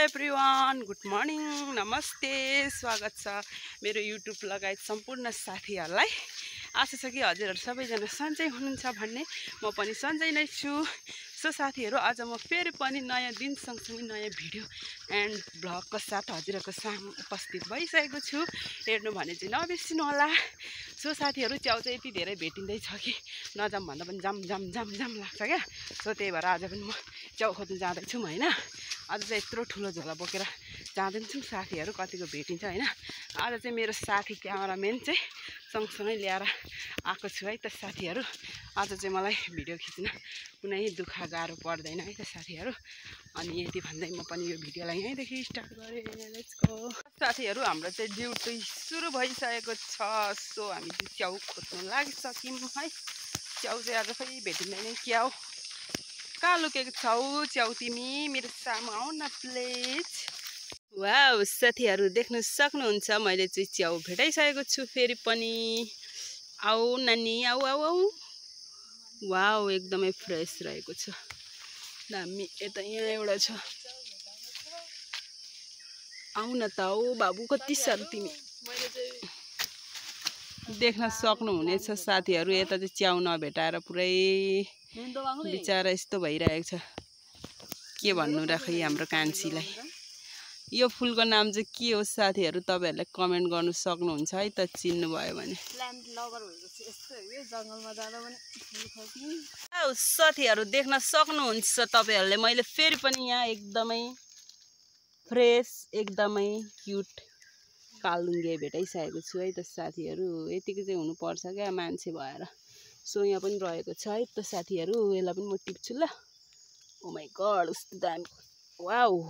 Everyone, good morning, नमस्ते, स्वागत छ मेरो युट्युब लगायत सम्पूर्ण साथीहरूलाई। आशा छ कि हजुरहरू सबैजना सन्चै हुनुहुन्छ भन्ने म पनि सन्चै नै छु। सो साथीहरू, आज म फेरि पनि नयाँ दिन सँगसँगै नयाँ भिडियो एन्ड भ्लगको साथ हजुरहरूको सामु उपस्थित भइसकेको छु। हेर्नु भने चाहिँ नबिर्सिनु होला। सो साथीहरू, च्याउ चाहिँ यति धेरै भेटिँदैछ कि नजाम भन्दा पनि जाम जाम जाम जाम लाग्छ क्या। सो त्यही भएर आज पनि म च्याउ खोज्नु जाँदैछु होइन। आज चाहिँ यत्रो ठुलो झोला बोकेर जाँदैछौँ साथीहरू, कतिको भेटिन्छ होइन। आज चाहिँ मेरो साथी क्यामेराम्यान चाहिँ सँगसँगै ल्याएर आएको छु है त साथीहरू। आज चाहिँ मलाई भिडियो खिच्न कुनै दुःख गाह्रो पर्दैन है त साथीहरू। अनि यति भन्दै म पनि यो भिडियोलाई यहीँदेखि स्टार्ट गरेँ। लेट्स गो साथीहरू, हाम्रो चाहिँ ड्युटी सुरु भइसकेको छ। सो हामी चाहिँ च्याउ खोज्नु लागिसक्यौँ है। च्याउ चाहिँ आज खै भेटिँदैन क्या हो। कहाँ लुकेको छौ च्याउ तिमी? मेरो सामु आऊ न प्लिज। वाउ साथीहरू, देख्न सक्नुहुन्छ मैले चाहिँ च्याउ भेटाइसकेको छु फेरि पनि। आऊ नानी, आऊ आऊ आऊ। वाउ, एकदमै फ्रेस रहेको छ, दामी। यता यहाँ एउटा छ, आऊ न त आऊ बाबु। कति साह्रो तिमी देख्न सक्नुहुनेछ साथीहरू। यता चाहिँ च्याउ नभेटाएर पुरै बिचारा यस्तो भइरहेको छ। के भन्नु र खै हाम्रो कान्छीलाई। यो फुलको नाम चाहिँ के हो साथीहरू? तपाईँहरूले कमेन्ट गर्नु सक्नुहुन्छ है त, चिन्नुभयो भने। साथीहरू, देख्न सक्नुहुन्छ तपाईँहरूले, मैले फेरि पनि यहाँ एकदमै फ्रेस एकदमै क्युट कालुङ्गे भेटाइसकेको छु है त साथीहरू। यतिको चाहिँ हुनुपर्छ क्या मान्छे भएर। सो यहाँ पनि रहेको छ है त साथीहरू। यसलाई पनि म टिप्छु ल। ओ माई गड, कस्तो दामी। वाउ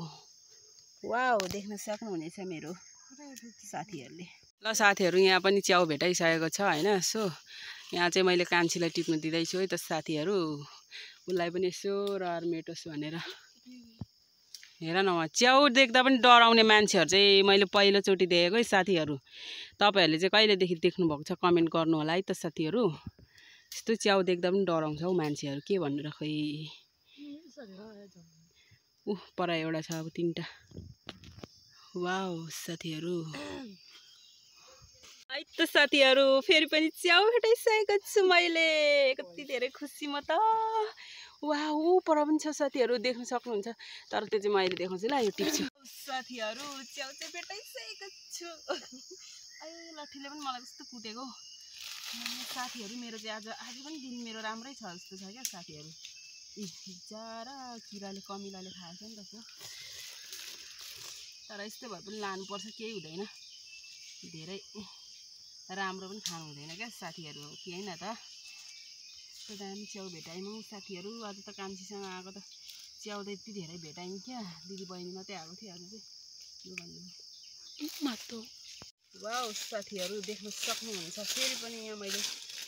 वाउ, देख्न सक्नुहुनेछ मेरो साथीहरूले। ल साथीहरू, यहाँ पनि च्याउ भेटाइसकेको छ होइन। सो यहाँ चाहिँ मैले कान्छीलाई टिप्नु दिँदैछु है त साथीहरू। उसलाई पनि यसो रहर मेटोस् भनेर। हेर न, उहाँ च्याउ देख्दा पनि डराउने मान्छेहरू चाहिँ मैले पहिलोचोटि देखेको है साथीहरू। तपाईँहरूले चाहिँ कहिलेदेखि देख्नुभएको छ कमेन्ट गर्नु होला है त साथीहरू। यस्तो च्याउ देख्दा पनि डराउँछ हौ मान्छेहरू, के भन्नु र खै। पर एउटा छ, अब तिनवटा। वाउ साथीहरू, है त साथीहरू, फेरि पनि च्याउ भेटाइसकेको छु मैले। कति धेरै खुसी म त। वाउ, पर पनि छ साथीहरू, देख्न सक्नुहुन्छ। तर त्यो चाहिँ मैले देखाउँछु ल, यो टिप्छु। साथीहरू, च्याउ चाहिँ भेटाइसकेको छु। लट्ठीले पनि मलाई कस्तो कुटेको साथीहरू। मेरो चाहिँ आज पनि दिन मेरो राम्रै छ जस्तो छ क्या साथीहरू। बिचारा किराले कमिलाले खाएछ नि त त्यो। तर यस्तो भए पनि लानुपर्छ, केही हुँदैन। धेरै राम्रो पनि खानु हुँदैन क्या साथीहरू, के होइन त। यस्तो दामी च्याउ भेटायौँ साथीहरू। आज त कान्छीसँग आएको त च्याउ त यति धेरै भेटायौँ क्या। दिदी बहिनी मात्रै आएको थियो आज चाहिँ। यो भन्नु वाउ साथीहरू, देख्न सक्नुहुन्छ फेरि पनि यहाँ मैले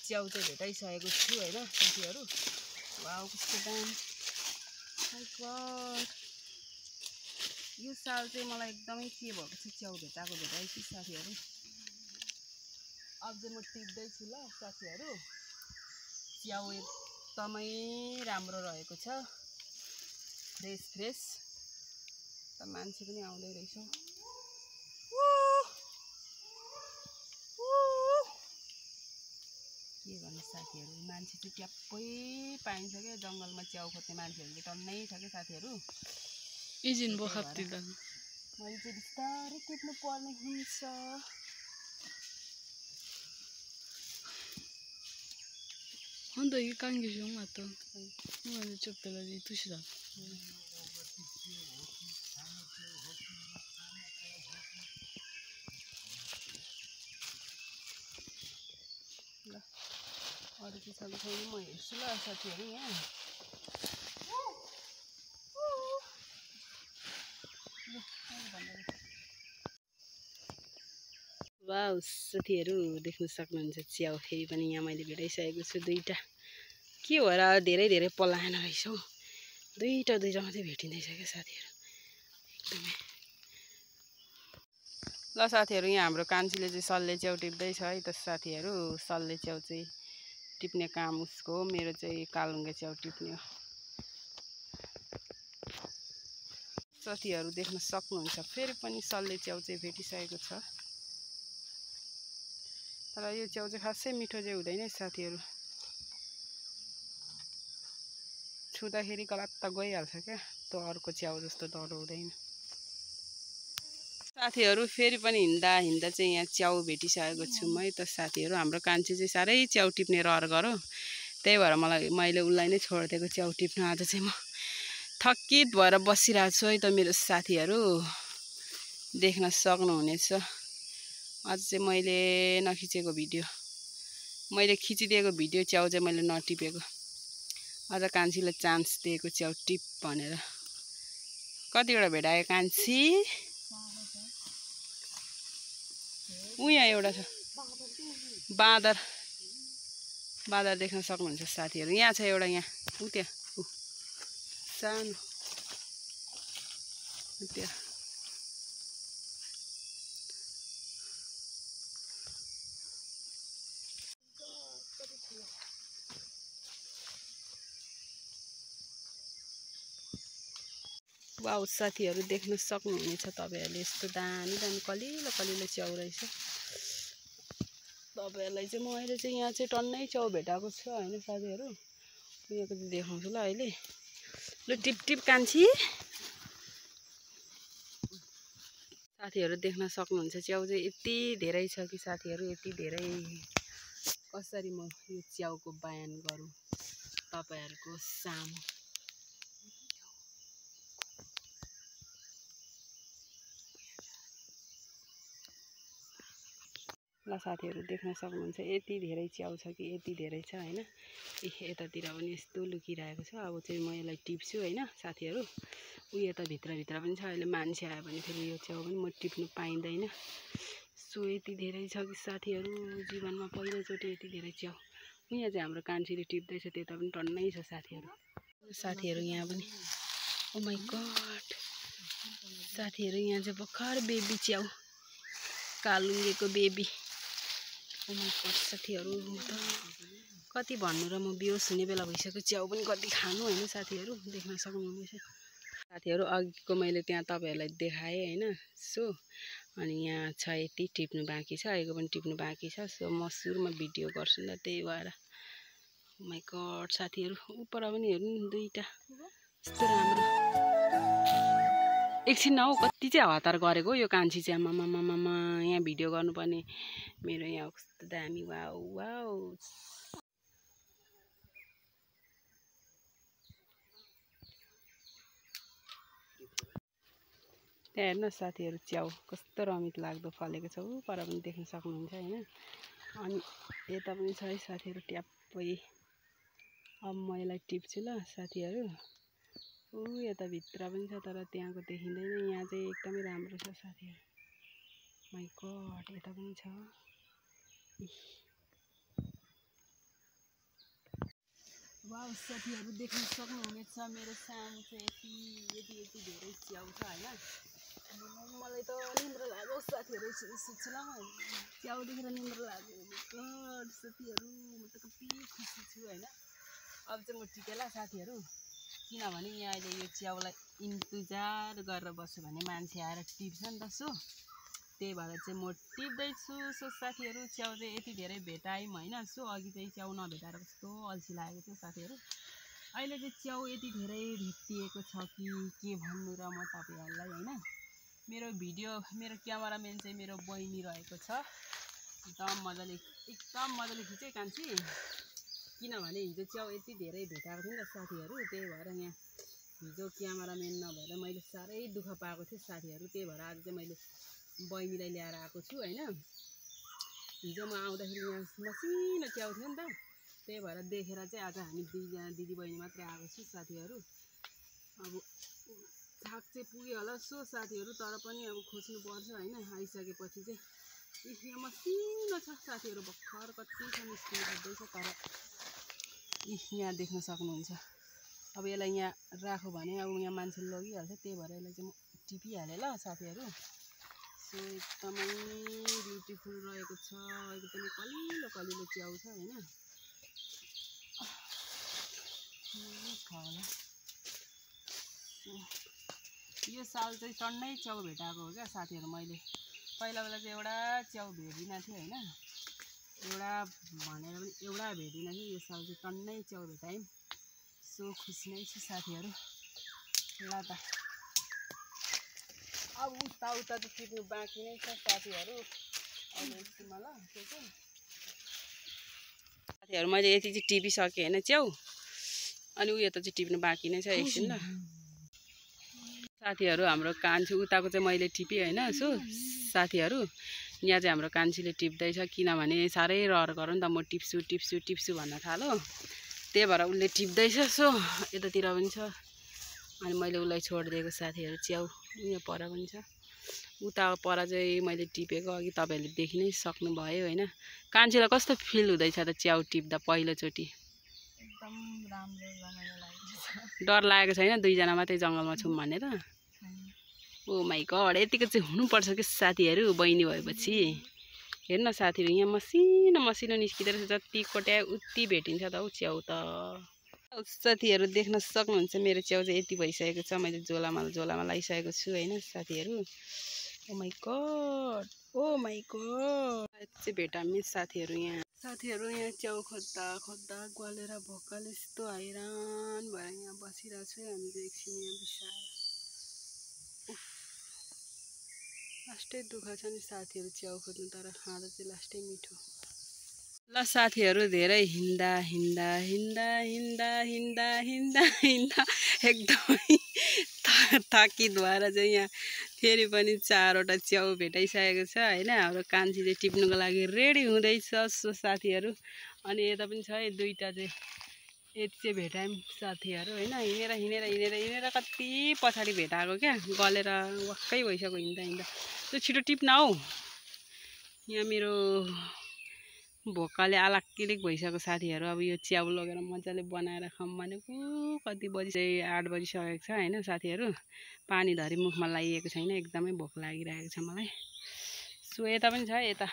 च्याउ चाहिँ भेटाइसकेको छु होइन साथीहरू। वाउ, कस्तो दाम। यो साल चाहिँ मलाई एकदमै के भएको छ, च्याउ भेटाएछु साथीहरू। अब चाहिँ म टिप्दैछु ल साथीहरू। च्याउ एकदमै राम्रो रहेको छ, फ्रेस फ्रेस। त मान्छे पनि आउँदै रहेछ। के भन्नु साथीहरू, मान्छे चाहिँ ट्याप्पै पाइन्छ क्या जङ्गलमा। च्याउ खोज्ने मान्छेहरूले टन्नै छ क्या साथीहरू। मैले चाहिँ बिस्तारै टिप्नु पर्ने हुन्छ। Quando io cambio giornata, non è ciò per la vita. ल अरू चाहिँ छ कि छैन म हेर्छु ल साथीहरू। यहाँ वाउ साथीहरू, देख्न सक्नुहुन्छ च्याउ फेरि पनि यहाँ मैले भेटाइसकेको छु दुईवटा। के हो र धेरै धेरै पलाएन रहेछ हौ। दुईवटा मात्रै भेटिँदैछ क्या साथीहरू एकदमै। ल साथीहरू, यहाँ हाम्रो कान्छीले चाहिँ सल्ले च्याउ टिप्दैछ है त साथीहरू। सल्ले च्याउ चाहिँ टिप्ने काम उसको हो, मेरो चाहिँ कालुङ्गे च्याउ टिप्ने हो। साथीहरू देख्न सक्नुहुन्छ फेरि पनि सल्ले च्याउ चाहिँ भेटिसकेको छ। तर यो च्याउ चाहिँ खासै मिठो चाहिँ हुँदैन साथीहरू, छुँदाखेरि गलात्त गइहाल्छ क्या, त्यो अर्को च्याउ जस्तो डरो हुँदैन। साथीहरू फेरि पनि हिँड्दा हिँड्दा चाहिँ यहाँ च्याउ भेटिसकेको छु है त साथीहरू। हाम्रो कान्छी चाहिँ साह्रै च्याउ टिप्ने रहर गरो, त्यही भएर मैले उसलाई नै छोडिदिएको च्याउ टिप्नु। आज चाहिँ म थकित भएर बसिरहेको छु है त मेरो साथीहरू, देख्न सक्नुहुनेछ। आज चाहिँ मैले नखिचेको भिडियो, मैले खिचिदिएको भिडियो च्याउ चाहिँ मैले नटिपेको। आज कान्छीलाई चान्स दिएको च्याउ टिप भनेर। कतिवटा भेटायो कान्छी? यहाँ एउटा छ बाँदर, बाँदर देख्न सक्नुहुन्छ साथीहरू। यहाँ छ एउटा, यहाँ त्यहाँ सानो त्यहाँ। वाउ साथीहरू देख्न सक्नुहुनेछ तपाईँहरूले, यस्तो दामी दामी कलिलो कलिलो च्याउ रहेछ। तपाईँहरूलाई चाहिँ म अहिले चाहिँ यहाँ चाहिँ टन्नै च्याउ भेटाएको छु होइन साथीहरू। यहाँको चाहिँ देखाउँछु ल अहिले। ल टिप टिप कान्छी। साथीहरू देख्न सक्नुहुन्छ च्याउ चाहिँ यति धेरै छ कि साथीहरू, यति धेरै। कसरी म यो च्याउको बयान गरौँ तपाईँहरूको सामु। ल साथीहरू देख्न सक्नुहुन्छ यति धेरै च्याउ छ कि यति धेरै छ होइन। यतातिर पनि यस्तो लुकिरहेको छ। अब चाहिँ म यसलाई टिप्छु होइन साथीहरू। यता भित्रभित्र पनि छ। अहिले मान्छे आयो भने फेरि यो च्याउ पनि म टिप्नु पाइँदैन। सो यति धेरै छ कि साथीहरू, जीवनमा पहिलोचोटि यति धेरै च्याउ। यहाँ चाहिँ हाम्रो कान्छीले टिप्दैछ, त्यता पनि टन्नै छ साथीहरू। साथीहरू यहाँ पनि ओ माइ गड साथीहरू, यहाँ चाहिँ भर्खर बेबी च्याउ, कालुङ्गेको बेबी। ओ माइ गड साथीहरू, त कति भन्नु र, म बेहोस हुने बेला भइसक्यो। च्याउ पनि कति खानु होइन साथीहरू, देख्न सक्नुहुनेछ। साथीहरू अघिको मैले त्यहाँ तपाईँहरूलाई देखाएँ होइन। सो अनि यहाँ छ यति टिप्नु बाँकी छ, अहिलेको पनि टिप्नु बाँकी छ। सो म सुरुमा भिडियो गर्छु नि त, त्यही भएर। ओ माइ गड साथीहरू, उपर पनि हेर्नु नि दुईवटा यस्तो राम्रो। एकछिन हौ, कति चाहिँ हतार गरेको यो कान्छी चाहिँ। आमामामामा यहाँ भिडियो गर्नुपर्ने मेरो यहाँ कस्तो दामी। वाउ वाउ त्यहाँ हेर्नु साथीहरू, च्याउ कस्तो रमित लाग्दो फलेको छ। पर पनि देख्न सक्नुहुन्छ होइन। अनि यता पनि छ है साथीहरू ट्याप्पै। अब म यसलाई टिप्छु ल साथीहरू। यता भित्र पनि छ तर त्यहाँको देखिँदैन। यहाँ चाहिँ एकदमै राम्रो छ साथीहरू। माइ गड यता पनि छ। वाउ साथीहरू देख्न सक्नुहुनेछ मेरो सामु चाहिँ यति धेरै च्याउ छ होइन। मलाई त निन्द्रा लाग्यो साथीहरू, सुत्छुलामा च्याउ देखेर निन्द्रा लाग्यो। गड साथीहरू, म त कति खुसी छु होइन। अब चाहिँ म टिपेला साथीहरू, किनभने यहाँ अहिले यो च्याउलाई इन्तजार गरेर बस्यो भने मान्छे आएर टिप्छ नि त। सो त्यही भएर चाहिँ म टिप्दैछु। सो साथीहरू च्याउ चाहिँ यति धेरै भेटायौँ होइन। सो अघि चाहिँ च्याउ नभेटाएर कस्तो अल्छी लागेको थियो साथीहरू। अहिले चाहिँ च्याउ यति धेरै भेटिएको छ कि के भन्नु र म तपाईँहरूलाई होइन। मेरो क्यामेराम्यान चाहिँ मेरो बहिनी रहेको छ। एकदम मजाले खिचेँ कान्छी, किनभने हिजो च्याउ यति धेरै भेटाएको थियो नि त साथीहरू। त्यही भएर यहाँ हिजो क्यामेराम्यान नभएर मैले साह्रै दुःख पाएको थिएँ साथीहरू। त्यही भएर आज चाहिँ मैले बहिनीलाई ल्याएर आएको छु होइन। हिजो म आउँदाखेरि यहाँ मसिनो च्याउ थियो नि त, त्यही भएर देखेर चाहिँ आज हामी दुईजना दिदी बहिनी मात्रै आएको छु साथीहरू। अब थाक चाहिँ पुग्यो होला। सो साथीहरू तर पनि अब खोज्नु पर्छ होइन। आइसकेपछि चाहिँ यहाँ मसिनो छ साथीहरू, भर्खर कति छ निस्किनु खोज्दैछ। तर यहाँ देख्न सक्नुहुन्छ। अब यसलाई यहाँ राख्यो भने अब यहाँ मान्छेले लगिहाल्छ, त्यही भएर यसलाई चाहिँ म टिपिहालेँ ल साथीहरू। सो एकदमै ब्युटिफुल रहेको छ, एकदमै कलिलो कलिलो च्याउ छ होइन। छ होला यो साल चाहिँ टन्नै च्याउ भेटाएको हो क्या साथीहरू। मैले पहिला बेला चाहिँ एउटा च्याउ भेटिनँ थिएँ होइन, एउटा भनेर पनि एउटा भेटिनँ थिएँ। यो साल चाहिँ टन्नै च्याउ भेटायौँ। सो खुसी नै छु साथीहरू। ल त अब उता त टिप्नु बाँकी नै छ साथीहरू। अहिले एकछिनमा ल त्यो चाहिँ साथीहरू मैले यति चाहिँ टिपिसकेँ होइन च्याउ, अनि उयो त चाहिँ टिप्नु बाँकी नै छ एकछिन ल साथीहरू। हाम्रो कान्छी उताको चाहिँ मैले टिपेँ होइन। सो साथीहरू यहाँ चाहिँ हाम्रो कान्छीले टिप्दैछ, किनभने साह्रै रहर गरौँ त म टिप्छु टिप्छु टिप्छु भन्न थालो, त्यही भएर उसले टिप्दैछ। सो यतातिर पनि छ, अनि मैले उसलाई छोडिदिएको साथीहरू च्याउ यहाँ पर पनि छ। उता पर चाहिँ मैले टिपेको अघि तपाईँहरूले देखि नै सक्नुभयो होइन। कान्छीलाई कस्तो फिल हुँदैछ त च्याउ टिप्दा पहिलोचोटि? एकदम राम्रो रमाइलो लागेको छ। डर लागेको छैन दुईजना मात्रै जङ्गलमा छौँ भनेर? ओ माइ गड, यतिको चाहिँ हुनुपर्छ कि साथीहरू बहिनी भएपछि। हेर्न साथीहरू यहाँ मसिनो मसिनो निस्किँदो रहेछ, जति कोट्याए उति भेटिन्छ त हौ च्याउ त। साथीहरू देख्न सक्नुहुन्छ मेरो च्याउ चाहिँ यति भइसकेको छ। मैले झोलामा लगाइसकेको छु होइन साथीहरू। Oh my god, oh my god चाहिँ भेटामी साथीहरू। यहाँ साथीहरू यहाँ च्याउ खोज्दा खोज्दा गलेर भोकाले यस्तो हैरान भएर यहाँ बसिरहेको छु। हामी चाहिँ एकछिन यहाँ बिसाएर लास्टै दुःख छ नि साथीहरू च्याउ खोज्नु, तर खाँदा चाहिँ लास्टै मिठो। ल साथीहरू धेरै हिँड्दा हिँड्दा हिँड्दा हिँड्दा हिँड्दा हिँड्दा हिँड्दा एकदमै थाकित भएर चाहिँ यहाँ फेरि पनि 4वटा च्याउ भेटाइसकेको छ होइन। हाम्रो कान्छी चाहिँ टिप्नुको लागि रेडी हुँदैछ। सो साथीहरू अनि यता पनि छ है 2टा चाहिँ यति चाहिँ भेटायौँ साथीहरू होइन। हिँडेर हिँडेर हिँडेर हिँडेर कति पछाडि भेटाएको क्या, गलेर वाक्कै भइसक्यो हिँड्दा हिँड्दा। त्यो छिटो टिप्न हौ, यहाँ मेरो भोकाले आलाक्किलिक भइसक्यो साथीहरू। अब यो च्याउ लगेर मजाले बनाएर खाऊँ भनेको कति बजी चाहिँ 8 बजिसकेको छ होइन साथीहरू। पानी धरी मुखमा लागिएको छैन, एकदमै भोक लागिरहेको छ मलाई। सो यता पनि छ, यता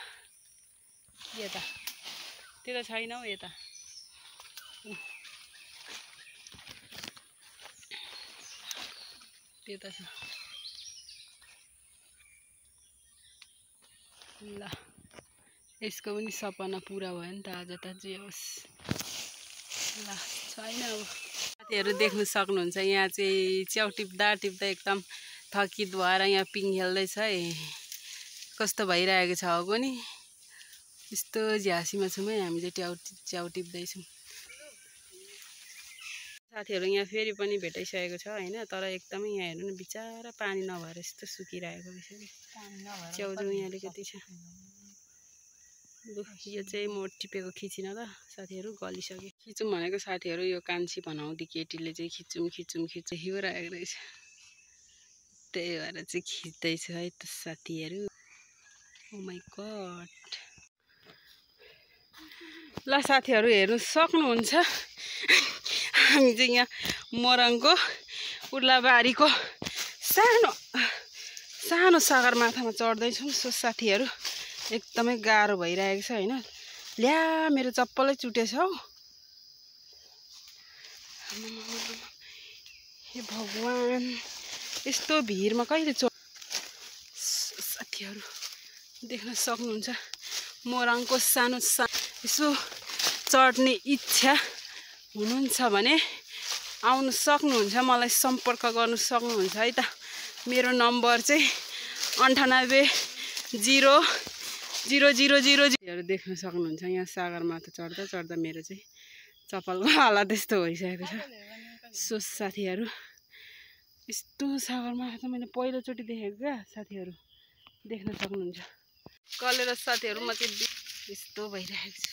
यता त्यो त छैन हौ, यता त्यता छ। ल यसको पनि सपना पुरा भयो नि त आज त, जे होस्। ल छैन अब साथीहरू देख्न सक्नुहुन्छ यहाँ चाहिँ च्याउ टिप्दा टिप्दा एकदम थकित भएर यहाँ पिङ खेल्दैछ है। कस्तो भइरहेको छ हो नि, यस्तो झ्यासीमा छौँ है हामी चाहिँ च्याउ टिप्दैछौँ साथीहरू। यहाँ फेरि पनि भेटाइसकेको छ होइन, तर एकदमै यहाँ हेर्नु न बिचारा पानी नभएर यस्तो सुकिरहेको रहेछ कि च्याउ चाहिँ यहाँ अलिकति छ। यो चाहिँ म टिपेको खिचिनँ ल साथीहरू, गलिसक्यो। खिचौँ भनेको साथीहरू यो कान्छी भनाउँदी केटीले चाहिँ खिचौँ खिचौँ खिचौँ हिउरहेको रहेछ, त्यही भएर चाहिँ खिच्दैछ है त साथीहरू। Oh my God. ल साथीहरू हेर्नु सक्नुहुन्छ हामी चाहिँ यहाँ मोरङको उर्लाबारीको सानो सानो सगरमाथामा चढ्दैछौँ। सो साथीहरू एकदमै गाह्रो भइरहेको छ होइन। ल्या मेरो चप्पलै चुटेछ हौ, हे भगवान्, यस्तो भिरमा कहिले साथीहरू देख्न सक्नुहुन्छ। मोरङको सानो यसो चढ्ने इच्छा हुनुहुन्छ भने आउनु सक्नुहुन्छ, मलाई सम्पर्क गर्नु सक्नुहुन्छ है त। मेरो नम्बर चाहिँ 98000000। देख्न सक्नुहुन्छ यहाँ सागरमाथा चढ्दा चढ्दा मेरो चाहिँ चप्पलको हालत त्यस्तो भइसकेको छ। सो साथीहरू यस्तो सागरमाथा त मैले पहिलोचोटि देखेको क्या साथीहरू, देख्न सक्नुहुन्छ। कलेर साथीहरू म चाहिँ यस्तो भइरहेको छु।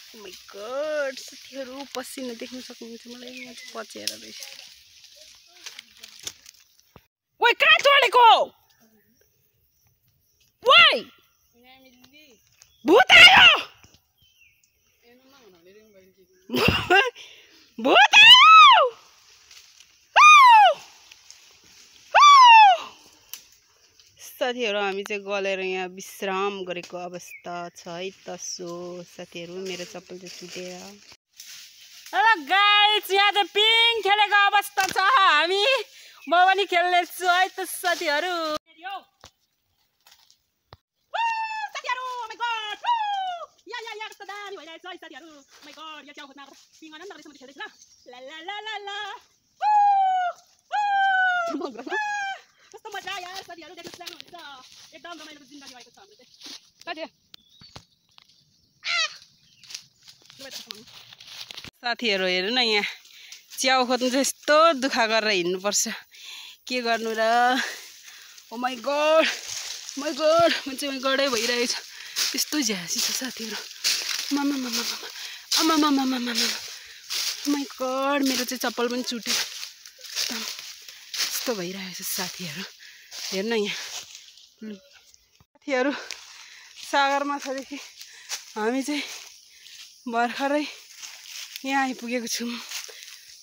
Oh my god साथीहरू पसिना देख्न सक्नुहुन्छ मलाई, यहाँ चाहिँ पचेर रहेछ। ओइ कहाँ चढेको? ओइ भूत आयो, भूत आयो। साथीहरू हामी चाहिँ गलेर यहाँ विश्राम गरेको अवस्था छ है त। सो साथीहरू मेरो चप्पल चाहिँ छुटेर हेलो गाइस, यहाँ चाहिँ पिङ खेलेको अवस्था छ। हामी म पनि खेल्नेछु है त साथीहरू। कस्तो मजा यार साथीहरू, देख्न सक्नुहुन्छ एकदम रमाइलो जिन्दगी भएको छ हाम्रो चाहिँ। साथीहरू हेर्नु न, यहाँ च्याउ खोज्नु चाहिँ यस्तो दुःख गरेर हिँड्नुपर्छ। के गर्नु र। ओ माई गड मान्छे माई गडै भइरहेछ। यस्तो झ्यासी छ साथीहरू। माई गड, मेरो चाहिँ चप्पल पनि चुट्यो। यस्तो भइरहेछ साथीहरू। हेर्नु यहाँ साथीहरू, सागरमा छदेखि हामी चाहिँ भर्खरै यहाँ आइपुगेको छौँ।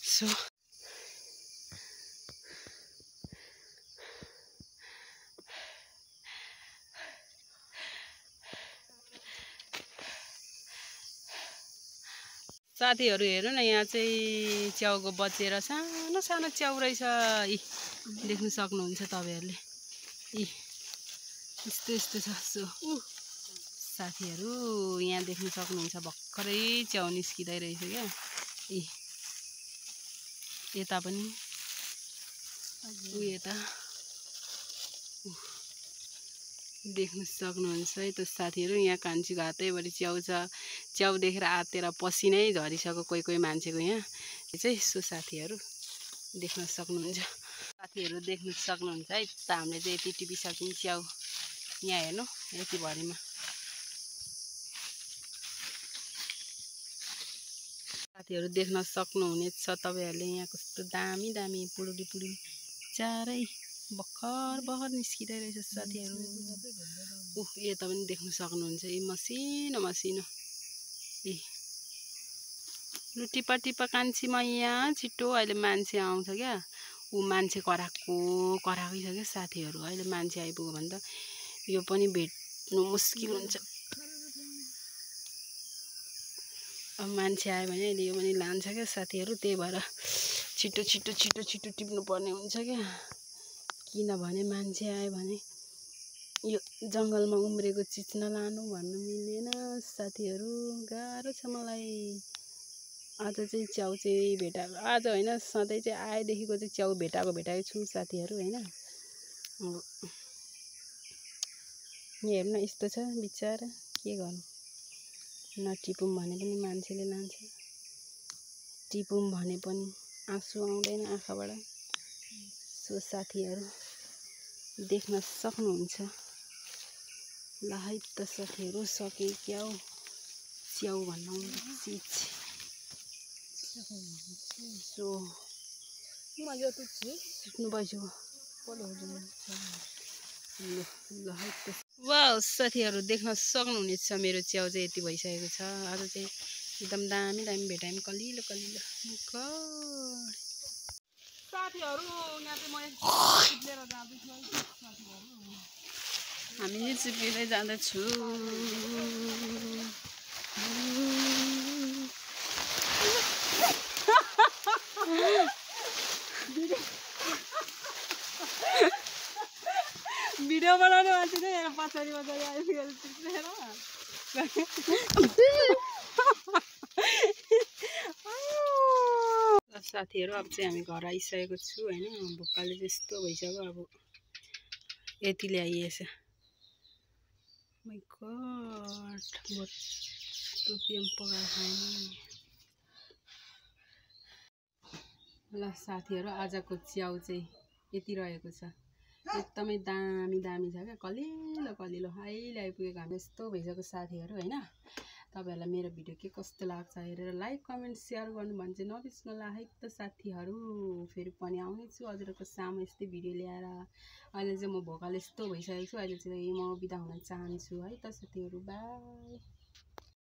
सो साथीहरू हेर्नु न, यहाँ चाहिँ च्याउको बचेर सानो सानो च्याउ रहेछ। यी देख्नु सक्नुहुन्छ तपाईँहरूले। यी यस्तो यस्तो छ। सो साथीहरू यहाँ देख्नु सक्नुहुन्छ, भर्खरै च्याउ निस्किँदै रहेछ क्या। यी यता पनि यता देख्नु सक्नुहुन्छ है त साथीहरू। यहाँ कान्छीको हातैभरि च्याउ छ। च्याउ देखेर आतेर पसिनै झरिसक्यो कोही कोही मान्छेको यहाँ चाहिँ। सो साथीहरू देख्न सक्नुहुन्छ। साथीहरू देख्नु सक्नुहुन्छ है त, हामीले चाहिँ यति टिपिसक्यौँ च्याउ। यहाँ हेर्नु यति भरिमा। साथीहरू देख्न सक्नुहुनेछ तपाईँहरूले, यहाँ कस्तो दामी दामी पुडुली चारै भर्खर निस्किँदै रहेछ साथीहरू। यता पनि देख्नु सक्नुहुन्छ। यी मसिनो मसिनो लु टिपा कान्छी मैया छिटो, अहिले मान्छे आउँछ क्या। ऊ मान्छे कराएकै छ क्या साथीहरू। अहिले मान्छे आइपुग्यो भने त यो पनि भेट्नु मुस्किल हुन्छ। अब मान्छे आयो भने अहिले यो पनि लान्छ क्या साथीहरू। त्यही भएर छिटो टिप्नु पर्ने हुन्छ क्या। किनभने मान्छे आयो भने यो जङ्गलमा उम्रेको चिज नलानु भन्नु मिल्दैन साथीहरू। गाह्रो छ मलाई। आज चाहिँ च्याउ चाहिँ भेटाएको, आज होइन सधैँ चाहिँ आएदेखिको चाहिँ च्याउ भेटाएको छु साथीहरू होइन। हेर्नु न यस्तो छ बिचारा, के गर्नु। नटिपौँ भने पनि मान्छेले लान्छ, टिपौँ भने पनि आँसु आउँदैन आँखाबाट। सो साथीहरू देख्न सक्नुहुन्छ। ल है त साथीहरू, सके क्या हो च्याउ भन्नु चिज। सो सुत्नु भइसक्यो। ल है त। वाह साथीहरू देख्न सक्नुहुनेछ, मेरो च्याउ चाहिँ यति भइसकेको छ। आज चाहिँ एकदम दामी भेटायौँ, कलिलो साथीहरू। यहाँ चाहिँ म चिप्लेर जाँदैछु है साथीहरू। हामी चिप्लिँदै जाँदैछु। भिडियो बनाउने मान्छे चाहिँ पछाडि आइपुग्यो चिप्लेर। साथीहरू अब चाहिँ हामी घर आइसकेको छु होइन। भोकाले त्यस्तो भइसक्यो। अब यति ल्याइएछ। माई गड, टोपियम पकाएर खाएँ। ल साथीहरू, आजको च्याउ चाहिँ यति रहेको छ। एकदमै दामी छ क्या, कलिलो अहिले आइपुगेको हामी यस्तो भइसक्यो साथीहरू होइन। तपाईँहरूलाई मेरो भिडियो के कस्तो लाग्छ हेरेर लाइक कमेन्ट सेयर गर्नु भने चाहिँ नबिर्स्नु होला है त साथीहरू। फेरि पनि आउनेछु हजुरहरूको सामु यस्तै भिडियो ल्याएर। अहिले चाहिँ म भोकाले यस्तो भइसकेको छु। अहिले चाहिँ म बिदा हुन चाहन्छु है त साथीहरू। बाई।